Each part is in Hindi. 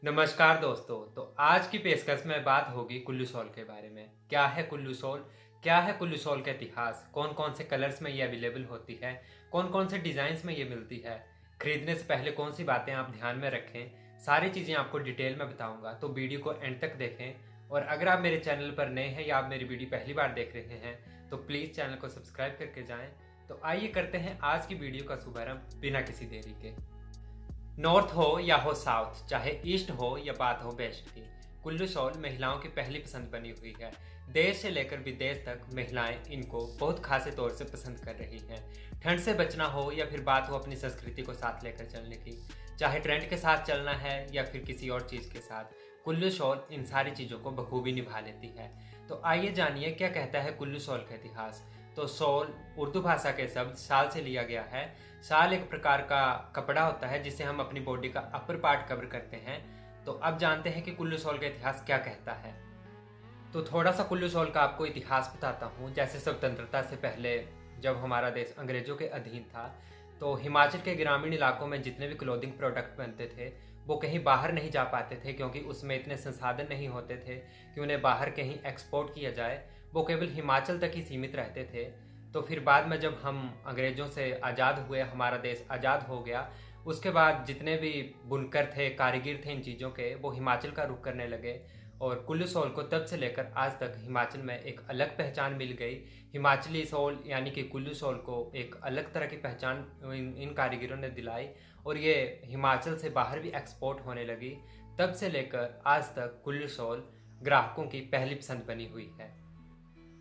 नमस्कार दोस्तों। तो आज की पेशकश में बात होगी कुल्लू शॉल के बारे में। क्या है कुल्लू शॉल? क्या है कुल्लू शॉल का इतिहास? कौन कौन से कलर्स में ये अवेलेबल होती है? कौन कौन से डिज़ाइंस में ये मिलती है? खरीदने से पहले कौन सी बातें आप ध्यान में रखें? सारी चीज़ें आपको डिटेल में बताऊंगा, तो वीडियो को एंड तक देखें। और अगर आप मेरे चैनल पर नए हैं या आप मेरी वीडियो पहली बार देख रहे हैं तो प्लीज़ चैनल को सब्सक्राइब करके जाएँ। तो आइए करते हैं आज की वीडियो का शुभारंभ बिना किसी देरी के। नॉर्थ हो या हो साउथ, चाहे ईस्ट हो या बात हो वेस्ट की, कुल्लू शॉल महिलाओं की पहली पसंद बनी हुई है। देश से लेकर विदेश तक महिलाएं इनको बहुत खासे तौर से पसंद कर रही हैं। ठंड से बचना हो या फिर बात हो अपनी संस्कृति को साथ लेकर चलने की, चाहे ट्रेंड के साथ चलना है या फिर किसी और चीज़ के साथ, कुल्लू शॉल इन सारी चीज़ों को बखूबी निभा लेती है। तो आइए जानिए क्या कहता है कुल्लू शॉल का इतिहास। तो शॉल उर्दू भाषा के शब्द शाल से लिया गया है। शाल एक प्रकार का कपड़ा होता है जिससे हम अपनी बॉडी का अपर पार्ट कवर करते हैं। तो अब जानते हैं कि कुल्लू शॉल का इतिहास क्या कहता है। तो थोड़ा सा कुल्लू शॉल का आपको इतिहास बताता हूँ। जैसे स्वतंत्रता से पहले जब हमारा देश अंग्रेजों के अधीन था, तो हिमाचल के ग्रामीण इलाकों में जितने भी क्लोथिंग प्रोडक्ट बनते थे वो कहीं बाहर नहीं जा पाते थे, क्योंकि उसमें इतने संसाधन नहीं होते थे कि उन्हें बाहर कहीं एक्सपोर्ट किया जाए। वो केवल हिमाचल तक ही सीमित रहते थे। तो फिर बाद में जब हम अंग्रेज़ों से आज़ाद हुए, हमारा देश आज़ाद हो गया, उसके बाद जितने भी बुनकर थे, कारीगर थे इन चीज़ों के, वो हिमाचल का रुख करने लगे। और कुल्लू शॉल को तब से लेकर आज तक हिमाचल में एक अलग पहचान मिल गई। हिमाचली शॉल यानी कि कुल्लू शॉल को एक अलग तरह की पहचान इन कारीगरों ने दिलाई और ये हिमाचल से बाहर भी एक्सपोर्ट होने लगी। तब से लेकर आज तक कुल्लू शॉल ग्राहकों की पहली पसंद बनी हुई है।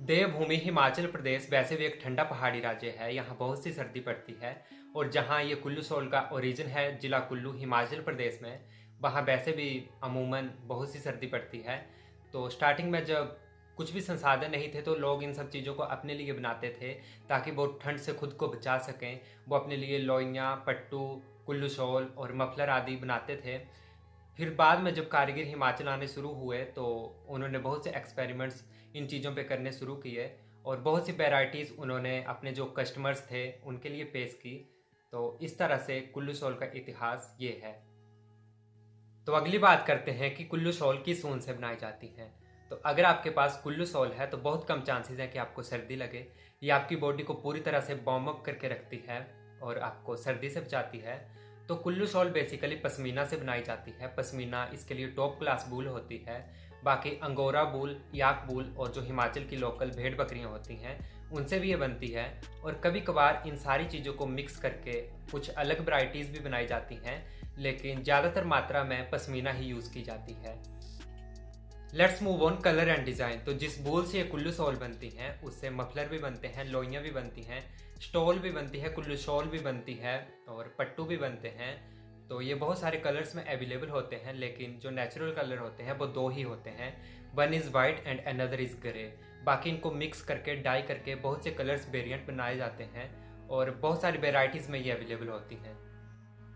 देवभूमि हिमाचल प्रदेश वैसे भी एक ठंडा पहाड़ी राज्य है। यहाँ बहुत सी सर्दी पड़ती है। और जहाँ ये कुल्लू शॉल का ओरिजिन है, जिला कुल्लू हिमाचल प्रदेश में, वहाँ वैसे भी अमूमन बहुत सी सर्दी पड़ती है। तो स्टार्टिंग में जब कुछ भी संसाधन नहीं थे तो लोग इन सब चीज़ों को अपने लिए बनाते थे ताकि वो ठंड से खुद को बचा सकें। वो अपने लिए लोइयाँ, पट्टू, कुल्लू शॉल और मफलर आदि बनाते थे। फिर बाद में जब कारीगर हिमाचल आने शुरू हुए तो उन्होंने बहुत से एक्सपेरिमेंट्स इन चीज़ों पे करने शुरू किए और बहुत सी वैरायटीज़ उन्होंने अपने जो कस्टमर्स थे उनके लिए पेश की। तो इस तरह से कुल्लू शॉल का इतिहास ये है। तो अगली बात करते हैं कि कुल्लू शॉल किस ऊन से बनाई जाती हैं। तो अगर आपके पास कुल्लू शॉल है तो बहुत कम चांसेस हैं कि आपको सर्दी लगे। ये आपकी बॉडी को पूरी तरह से वार्म अप करके रखती है और आपको सर्दी से बचाती है। तो कुल्लू शॉल बेसिकली पश्मीना से बनाई जाती है। पश्मीना इसके लिए टॉप क्लास वूल होती है। बाकी अंगोरा वूल, याक वूल और जो हिमाचल की लोकल भेड़ बकरियां होती हैं उनसे भी ये बनती है। और कभी कभार इन सारी चीज़ों को मिक्स करके कुछ अलग वैरायटीज़ भी बनाई जाती हैं, लेकिन ज़्यादातर मात्रा में पश्मीना ही यूज़ की जाती है। Let's move on colour and design. तो जिस वूल से ये कुल्लू शॉल बनती हैं उससे मफलर भी बनते हैं, लोइयाँ भी बनती हैं, स्टॉल भी बनती है, कुल्लू शॉल भी बनती है और पट्टू भी बनते हैं। तो ये बहुत सारे कलर्स में अवेलेबल होते हैं, लेकिन जो नेचुरल कलर होते हैं वो दो ही होते हैं। One is white and another is grey. बाकी इनको मिक्स करके डाई करके बहुत से कलर्स वेरिएंट बनाए जाते हैं और बहुत सारी वेराइटीज़ में ये अवेलेबल होती हैं।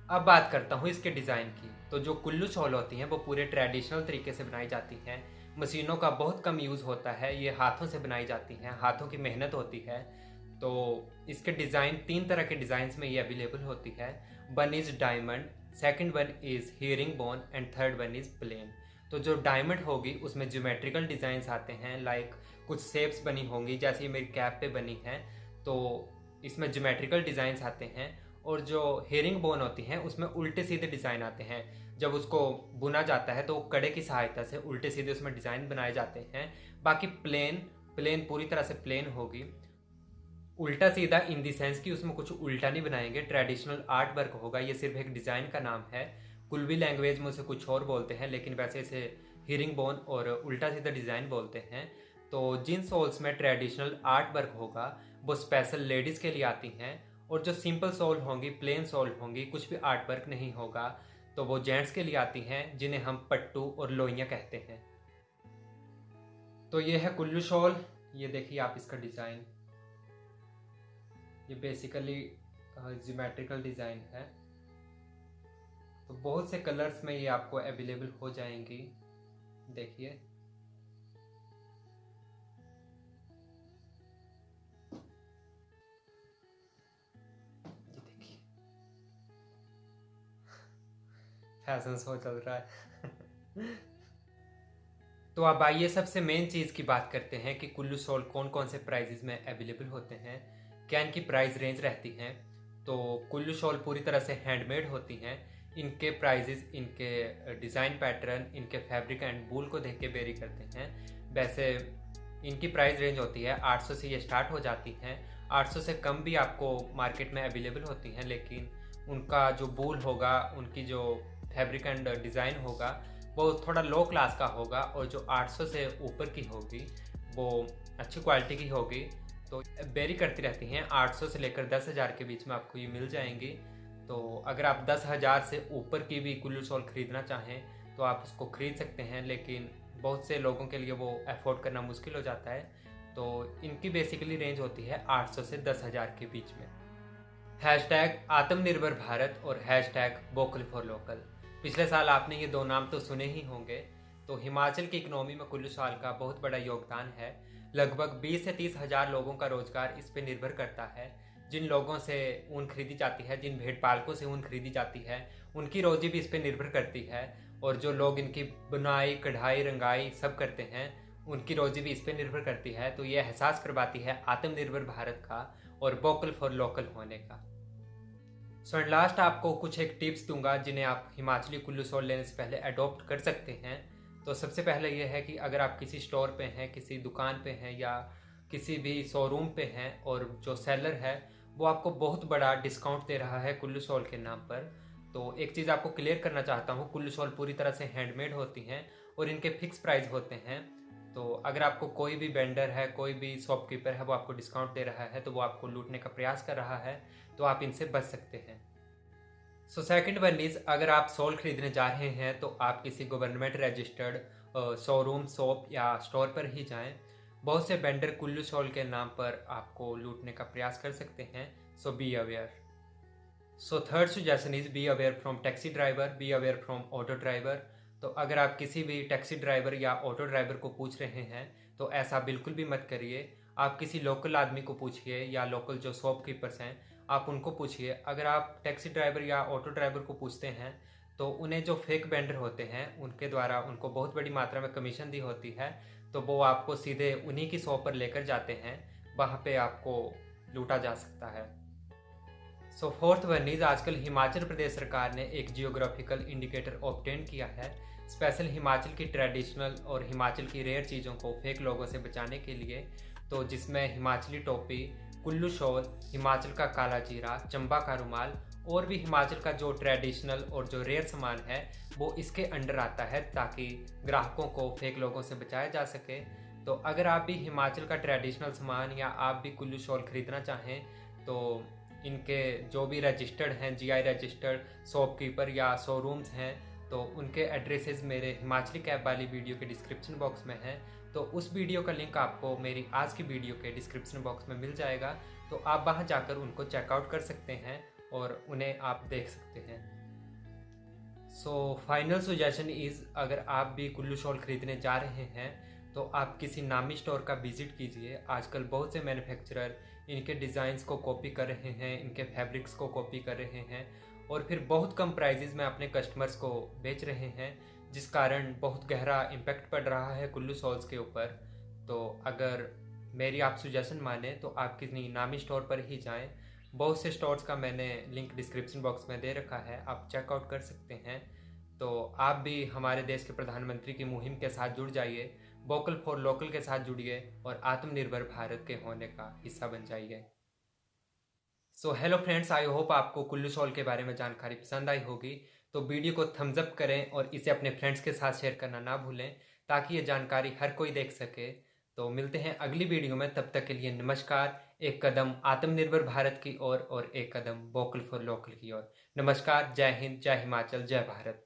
अब बात करता हूँ इसके डिज़ाइन की। तो जो कुल्लू शॉल होती हैं वो पूरे ट्रेडिशनल तरीके से बनाई जाती हैं। मशीनों का बहुत कम यूज़ होता है, ये हाथों से बनाई जाती हैं, हाथों की मेहनत होती है। तो इसके डिज़ाइन तीन तरह के डिज़ाइंस में ये अवेलेबल होती है। One is diamond, second one is herringbone and third one is plain. तो जो डायमंड होगी उसमें ज्योमेट्रिकल डिज़ाइंस आते हैं, लाइक कुछ शेप्स बनी होंगी जैसे ये मेरी कैप पे बनी है, तो इसमें ज्योमेट्रिकल डिज़ाइंस आते हैं। और जो हेरिंग बोन होती हैं उसमें उल्टे सीधे डिज़ाइन आते हैं। जब उसको बुना जाता है तो कड़े की सहायता से उल्टे सीधे उसमें डिज़ाइन बनाए जाते हैं। बाकी प्लेन प्लेन पूरी तरह से प्लेन होगी। उल्टा सीधा इन दी सेंस कि उसमें कुछ उल्टा नहीं बनाएंगे, ट्रेडिशनल आर्ट वर्क होगा। ये सिर्फ एक डिज़ाइन का नाम है। कुल्वी लैंग्वेज में उसे कुछ और बोलते हैं, लेकिन वैसे इसे हियरिंग बोन और उल्टा सीधा डिज़ाइन बोलते हैं। तो जिन सोल्स में ट्रेडिशनल आर्ट वर्क होगा वो स्पेशल लेडीज़ के लिए आती हैं, और जो सिंपल सोल होंगी, प्लेन सोल होंगी, कुछ भी आर्ट वर्क नहीं होगा, तो वो जेंट्स के लिए आती हैं, जिन्हें हम पट्टू और लोइयाँ कहते हैं। तो ये है कुल्लू शॉल। ये देखिए आप इसका डिज़ाइन, ये बेसिकली ज्योमेट्रिकल डिज़ाइन है। तो बहुत से कलर्स में ये आपको अवेलेबल हो जाएंगी। देखिए, ये देखिए। फैशन शो चल रहा है। तो अब आइए सबसे मेन चीज़ की बात करते हैं कि कुल्लू सोल कौन कौन से प्राइजेज में अवेलेबल होते हैं, क्या इनकी प्राइस रेंज रहती हैं। तो कुल्लू शॉल पूरी तरह से हैंडमेड होती हैं। इनके प्राइजेस, इनके डिज़ाइन पैटर्न, इनके फैब्रिक एंड वूल को देख के वेरी करते हैं। वैसे इनकी प्राइस रेंज होती है 800 से ये स्टार्ट हो जाती हैं। 800 से कम भी आपको मार्केट में अवेलेबल होती हैं, लेकिन उनका जो वूल होगा, उनकी जो फैब्रिक एंड डिज़ाइन होगा वो थोड़ा लो क्लास का होगा, और जो 800 से ऊपर की होगी वो अच्छी क्वालिटी की होगी। तो वेरी करती रहती हैं, 800 से लेकर 10,000 के बीच में आपको ये मिल जाएंगी। तो अगर आप 10,000 से ऊपर की भी कुल्लू शॉल ख़रीदना चाहें तो आप उसको ख़रीद सकते हैं, लेकिन बहुत से लोगों के लिए वो अफोर्ड करना मुश्किल हो जाता है। तो इनकी बेसिकली रेंज होती है 800 से 10,000 के बीच में। हैशटैग आत्मनिर्भर भारत और हैशटैग वोकल फॉर लोकल, पिछले साल आपने ये दो नाम तो सुने ही होंगे। तो हिमाचल की इकोनॉमी में कुल्लू शॉल का बहुत बड़ा योगदान है। लगभग 20 से 30 हज़ार लोगों का रोजगार इस पे निर्भर करता है। जिन लोगों से ऊन खरीदी जाती है, जिन भेड़ पालकों से ऊन खरीदी जाती है, उनकी रोजी भी इस पे निर्भर करती है। और जो लोग इनकी बुनाई, कढ़ाई, रंगाई सब करते हैं, उनकी रोजी भी इस पे निर्भर करती है। तो ये एहसास करवाती है आत्मनिर्भर भारत का और वोकल फॉर लोकल होने का। सो एंड लास्ट आपको कुछ एक टिप्स दूंगा जिन्हें आप हिमाचली कुल्लू शॉल लेने से पहले अडॉप्ट कर सकते हैं। तो सबसे पहले ये है कि अगर आप किसी स्टोर पे हैं, किसी दुकान पे हैं या किसी भी शोरूम पे हैं, और जो सेलर है वो आपको बहुत बड़ा डिस्काउंट दे रहा है कुल्लू शॉल के नाम पर, तो एक चीज़ आपको क्लियर करना चाहता हूँ, कुल्लू शॉल पूरी तरह से हैंडमेड होती हैं और इनके फिक्स प्राइस होते हैं। तो अगर आपको कोई भी वेंडर है, कोई भी शॉपकीपर है, वो आपको डिस्काउंट दे रहा है तो वो आपको लूटने का प्रयास कर रहा है, तो आप इनसे बच सकते हैं। सो सेकंड वन इज, अगर आप शॉल खरीदने जा रहे हैं तो आप किसी गवर्नमेंट रजिस्टर्ड शोरूम, शॉप या स्टोर पर ही जाएं। बहुत से वेंडर कुल्लू शॉल के नाम पर आपको लूटने का प्रयास कर सकते हैं, so be aware. So third suggestion is, be aware from taxi driver, be aware from auto driver. तो अगर आप किसी भी टैक्सी ड्राइवर या ऑटो ड्राइवर को पूछ रहे हैं तो ऐसा बिल्कुल भी मत करिए। आप किसी लोकल आदमी को पूछिए या लोकल जो शॉपकीपर्स हैं आप उनको पूछिए। अगर आप टैक्सी ड्राइवर या ऑटो ड्राइवर को पूछते हैं तो उन्हें जो फेक वेंडर होते हैं उनके द्वारा उनको बहुत बड़ी मात्रा में कमीशन दी होती है, तो वो आपको सीधे उन्हीं की शॉप पर लेकर जाते हैं, वहाँ पे आपको लूटा जा सकता है। सो फोर्थ वन इज, आजकल हिमाचल प्रदेश सरकार ने एक जियोग्राफिकल इंडिकेटर ऑब्टेन किया है स्पेशल हिमाचल की ट्रेडिशनल और हिमाचल की रेयर चीज़ों को फेक लोगों से बचाने के लिए। तो जिसमें हिमाचली टोपी, कुल्लू शॉल, हिमाचल का काला जीरा, चंबा का रुमाल और भी हिमाचल का जो ट्रेडिशनल और जो रेयर सामान है वो इसके अंडर आता है, ताकि ग्राहकों को फेक लोगों से बचाया जा सके। तो अगर आप भी हिमाचल का ट्रेडिशनल सामान या आप भी कुल्लू शॉल खरीदना चाहें तो इनके जो भी रजिस्टर्ड हैं, जीआई रजिस्टर्ड शॉपकीपर या शोरूम्स हैं, तो उनके एड्रेसेस मेरे हिमाचली कैब वाली वीडियो के डिस्क्रिप्शन बॉक्स में हैं। तो उस वीडियो का लिंक आपको मेरी आज की वीडियो के डिस्क्रिप्शन बॉक्स में मिल जाएगा, तो आप वहां जाकर उनको चेकआउट कर सकते हैं और उन्हें आप देख सकते हैं। सो फाइनल सजेशन इज़, अगर आप भी कुल्लू शॉल खरीदने जा रहे हैं तो आप किसी नामी स्टोर का विजिट कीजिए। आजकल बहुत से मैन्युफैक्चरर इनके डिज़ाइंस को कॉपी कर रहे हैं, इनके फैब्रिक्स को कॉपी कर रहे हैं और फिर बहुत कम प्राइजेज़ में अपने कस्टमर्स को बेच रहे हैं, जिस कारण बहुत गहरा इम्पैक्ट पड़ रहा है कुल्लू शॉल्स के ऊपर। तो अगर मेरी आप सजेशन माने तो आप किसी नामी स्टोर पर ही जाएं। बहुत से स्टोर्स का मैंने लिंक डिस्क्रिप्शन बॉक्स में दे रखा है, आप चेकआउट कर सकते हैं। तो आप भी हमारे देश के प्रधानमंत्री की मुहिम के साथ जुड़ जाइए, वोकल फॉर लोकल के साथ जुड़िए और आत्मनिर्भर भारत के होने का हिस्सा बन जाइए। So hello friends, I hope आपको कुल्लू शॉल के बारे में जानकारी पसंद आई होगी। तो वीडियो को थम्स अप करें और इसे अपने फ्रेंड्स के साथ शेयर करना ना भूलें, ताकि ये जानकारी हर कोई देख सके। तो मिलते हैं अगली वीडियो में, तब तक के लिए नमस्कार। एक कदम आत्मनिर्भर भारत की ओर और एक कदम वोकल फॉर लोकल की ओर। नमस्कार, जय हिंद, जय हिमाचल, जय भारत।